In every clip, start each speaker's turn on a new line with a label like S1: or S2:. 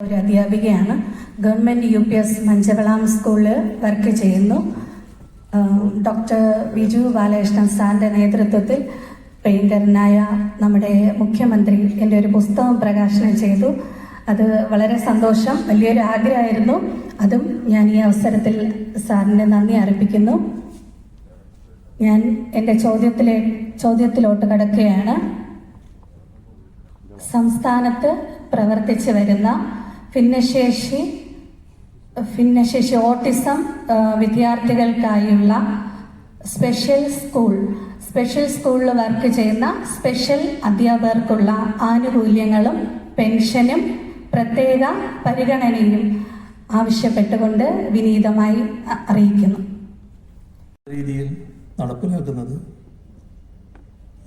S1: ഒരു അധ്യാപികയാണ്. Government UPS മഞ്ചവളം സ്കൂളിൽ work ചെയ്യുന്നു. ഡോക്ടർ വിജു ബാലകൃഷ്ണൻ സാറിൻ്റെ നേതൃത്വത്തിൽ പെയിൻറ്ററിനായ നമ്മുടെ മുഖ്യമന്ത്രി എൻ്റെ ഒരു പുസ്തകം പ്രകാശനം ചെയ്തു. അത് വളരെ സന്തോഷം, വലിയൊരു ആഗ്രഹമായിരുന്നു. അതും ഞാൻ ഈ അവസരത്തിൽ സാറിന് നന്ദി അർപ്പിക്കുന്നു. ഞാൻ എൻ്റെ ചോദ്യത്തിലോട്ട് കടക്കുകയാണ്. സംസ്ഥാനത്ത് പ്രവർത്തിച്ചു വരുന്ന ഭിന്നശേഷി ഓട്ടിസം വിദ്യാർത്ഥികൾക്കായുള്ള സ്പെഷ്യൽ സ്കൂളിൽ വർക്ക് ചെയ്യുന്ന സ്പെഷ്യൽ അധ്യാപകർക്കുള്ള ആനുകൂല്യങ്ങളും പെൻഷനും പ്രത്യേക പരിഗണനയും ആവശ്യപ്പെട്ടുകൊണ്ട് വിനീതമായി അറിയിക്കുന്നു.
S2: രീതിയിൽ നടപ്പിലാക്കുന്നത്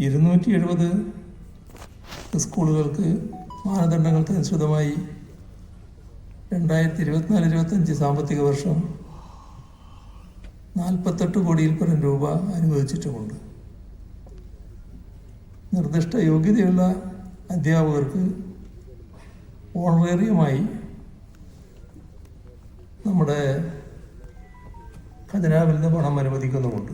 S2: 270 സ്കൂളുകൾക്ക് മാനദണ്ഡങ്ങൾക്ക് അനുസൃതമായി 2024-25 സാമ്പത്തിക വർഷം 48 കോടിയിൽ പരം രൂപ അനുവദിച്ചിട്ടുമുണ്ട്. നിർദ്ദിഷ്ട യോഗ്യതയുള്ള അധ്യാപകർക്ക് ഓണറേറിയമായി നമ്മുടെ ഖജനാവിൽ നിന്ന് പണം അനുവദിക്കുന്നുമുണ്ട്.